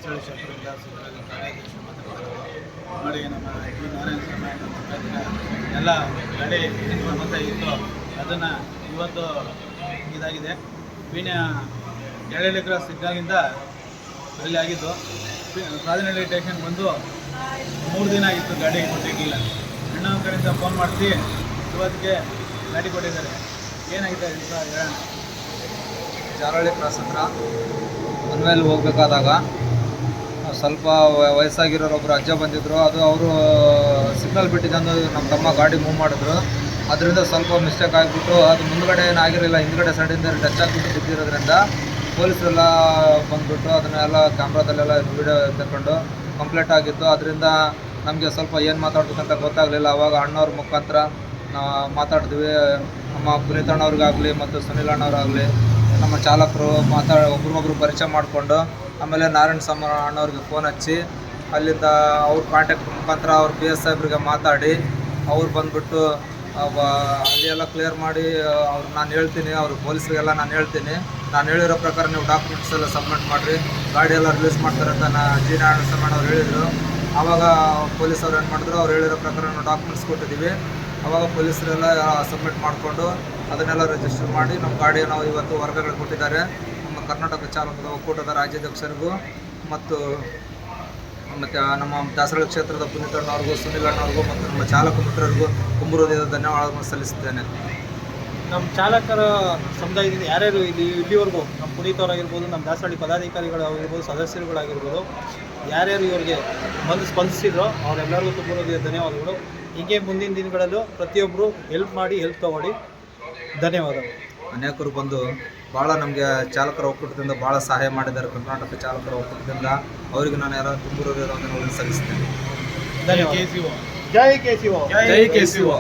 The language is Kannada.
ದಾಸಹಳ್ಳಿ ಕ್ಷೇತ್ರದಿಂದ ಕಾರ್ಯಾಧ್ಯಕ್ಷ ಮಾಡಿ ನಮ್ಮ ಟಿ ನಾರಾಯಣ ಸ್ವಾಮಿ ಎಲ್ಲ ಗಾಡಿ ಮತ್ತೆ ಇತ್ತು ಅದನ್ನು ಇವತ್ತು ಇದಾಗಿದೆ. ಪೀಣ್ಯ ಎಳೆಹಳ್ಳಿ ಕ್ರಾಸ್ ಸಿಗ್ನಲ್ಗಿಂದ ಅಲ್ಲಿ ಆಗಿದ್ದು. ರಾಜನಹಳ್ಳಿ ಸ್ಟೇಷನ್ ಬಂದು 3 ದಿನ ಆಗಿತ್ತು, ಗಾಡಿ ಕೊಟ್ಟಿರಲಿಲ್ಲ. ಅಣ್ಣನ ಕಡೆಯಿಂದ ಫೋನ್ ಮಾಡಿಸಿ ಇವತ್ತಿಗೆ ಗಾಡಿ ಕೊಟ್ಟಿದ್ದಾರೆ. ಏನಾಗಿದೆ ಅಂತ ಹೇಳೋಣ. ಜಾರಹಳ್ಳಿ ಕ್ರಾಸ್ ಹತ್ರ ಮನ್ಮೇಲೆ ಹೋಗ್ಬೇಕಾದಾಗ ಸ್ವಲ್ಪ ವಯಸ್ಸಾಗಿರೋರೊಬ್ಬರು ಅಜ್ಜ ಬಂದಿದ್ದರು. ಅದು ಅವರು ಸಿಗ್ನಲ್ ಬಿಟ್ಟಿದ್ದು ನಮ್ಮ ತಮ್ಮ ಗಾಡಿ ಮೂವ್ ಮಾಡಿದ್ರು. ಅದರಿಂದ ಸ್ವಲ್ಪ ಮಿಸ್ಟೇಕ್ ಆಗಿಬಿಟ್ಟು ಅದು ಮುಂದ್ಗಡೆ ಏನಾಗಿರಲಿಲ್ಲ, ಹಿಂದ್ಗಡೆ ಸೈಡಿಂದ ಟಚ್ ಆಗಿಬಿಟ್ಟು ಬಿದ್ದಿರೋದ್ರಿಂದ ಪೊಲೀಸರೆಲ್ಲ ಬಂದುಬಿಟ್ಟು ಅದನ್ನೆಲ್ಲ ಕ್ಯಾಮ್ರಾದಲ್ಲೆಲ್ಲ ವೀಡಿಯೋ ತಗೊಂಡು ಕಂಪ್ಲೇಂಟ್ ಆಗಿತ್ತು. ಅದರಿಂದ ನಮಗೆ ಸ್ವಲ್ಪ ಏನು ಮಾತಾಡ್ಬೇಕಂತ ಗೊತ್ತಾಗಲಿಲ್ಲ. ಆವಾಗ ಅಣ್ಣವ್ರ ಮುಖಾಂತರ ನಾವು ಮಾತಾಡಿದ್ವಿ. ನಮ್ಮ ಪುನೀತ್ ಅಣ್ಣವ್ರಿಗಾಗಲಿ ಮತ್ತು ಸುನಿಲ್ ಅಣ್ಣವ್ರಾಗಲಿ ನಮ್ಮ ಚಾಲಕರು ಒಬ್ರಿಗೊಬ್ರು ಪರಿಚಯ ಮಾಡಿಕೊಂಡು ಆಮೇಲೆ ನಾರಾಯಣ ಸ್ವಾಮಿ ಅಣ್ಣವ್ರಿಗೆ ಫೋನ್ ಹಚ್ಚಿ ಅಲ್ಲಿಂದ ಅವ್ರ ಕಾಂಟ್ಯಾಕ್ಟ್ ಮುಖಾಂತರ ಅವ್ರ ಪಿ ಎಸ್ ಸಾಹೇಬ್ರಿಗೆ ಮಾತಾಡಿ ಅವ್ರು ಬಂದುಬಿಟ್ಟು ಅಲ್ಲಿ ಎಲ್ಲ ಕ್ಲಿಯರ್ ಮಾಡಿ ನಾನು ಹೇಳ್ತೀನಿ, ಅವ್ರ ಪೊಲೀಸರಿಗೆಲ್ಲ ನಾನು ಹೇಳ್ತೀನಿ, ನಾನು ಹೇಳಿರೋ ಪ್ರಕಾರ ನೀವು ಡಾಕ್ಯುಮೆಂಟ್ಸ್ ಎಲ್ಲ ಸಬ್ಮಿಟ್ ಮಾಡಿರಿ, ಗಾಡಿ ಎಲ್ಲ ರಿಲೀಸ್ ಮಾಡ್ತಾರೆ ಅಂತ ಜಿ ನಾರಾಯಣ ಸ್ವಾಮಿ ಅವ್ರು ಹೇಳಿದರು. ಆವಾಗ ಪೊಲೀಸವ್ರು ಏನು ಮಾಡಿದ್ರು, ಅವ್ರು ಹೇಳಿರೋ ಪ್ರಕಾರ ನಾವು ಡಾಕ್ಯುಮೆಂಟ್ಸ್ ಕೊಟ್ಟಿದ್ದೀವಿ. ಆವಾಗ ಪೊಲೀಸರೆಲ್ಲ ಸಬ್ಮಿಟ್ ಮಾಡಿಕೊಂಡು ಅದನ್ನೆಲ್ಲ ರಿಜಿಸ್ಟರ್ ಮಾಡಿ ನಮ್ಮ ಗಾಡಿಯನ್ನು ಇವತ್ತು ವರ್ಗಗಳು ಕೊಟ್ಟಿದ್ದಾರೆ. ನಮ್ಮ ಕರ್ನಾಟಕ ಚಾಲಕರ ಒಕ್ಕೂಟದ ರಾಜ್ಯಾಧ್ಯಕ್ಷರಿಗೂ ಮತ್ತು ನಮ್ಮ ದಾಸರಳ್ಳಿ ಕ್ಷೇತ್ರದ ಪುನೀತ್ ಅಣ್ಣವ್ರಿಗೂ, ಸುನಿಲ್ ಅಣ್ಣವ್ರಿಗೂ ಮತ್ತು ನಮ್ಮ ಚಾಲಕ ಮಿತ್ರರಿಗೂ ತುಂಬ ಹೃದಯದ ಧನ್ಯವಾದಗಳನ್ನು ಸಲ್ಲಿಸುತ್ತೇನೆ. ನಮ್ಮ ಚಾಲಕರ ಸಮುದಾಯದಿಂದ ಯಾರ್ಯಾರು ಇಲ್ಲಿವರೆಗೂ ನಮ್ಮ ಪುನೀತ್ ಅವರಾಗಿರ್ಬೋದು, ನಮ್ಮ ದಾಸರಳ್ಳಿ ಪದಾಧಿಕಾರಿಗಳಾಗಿರ್ಬೋದು, ಸದಸ್ಯರುಗಳಾಗಿರ್ಬೋದು, ಯಾರ್ಯಾರು ಇವರಿಗೆ ಸ್ಪಂದಿಸಿದ್ರೋ ಅವರೆಲ್ಲರಿಗೂ ತುಂಬ ಹೃದಯದ ಧನ್ಯವಾದಗಳು. ಹೀಗೆ ಮುಂದಿನ ದಿನಗಳಲ್ಲೂ ಪ್ರತಿಯೊಬ್ಬರು ಹೆಲ್ಪ್ ಮಾಡಿ ಹೆಲ್ಪ್ ತಗೊಳ್ಳಿ. ಧನ್ಯವಾದಗಳು. ಅನೇಕರು ಬಂದು ಭಾಳ ನಮಗೆ ಚಾಲಕರ ಒಕ್ಕೂಟದಿಂದ ಭಾಳ ಸಹಾಯ ಮಾಡಿದ್ದಾರೆ. ಕರ್ನಾಟಕ ಚಾಲಕರ ಒಕ್ಕೂಟದಿಂದ ಅವರಿಗೆ ನಾನು ಯಾರು ತುಂಬ ಹೃದಯದ ಧನ್ಯವಾದಗಳನ್ನು ಸಲ್ಲಿಸ್ತೇನೆ. ಧನ್ಯವಾದ. ಜೈ ಕೆ ಸಿ ಓ. ಜೈ ಕೆ ಸಿ ಓ.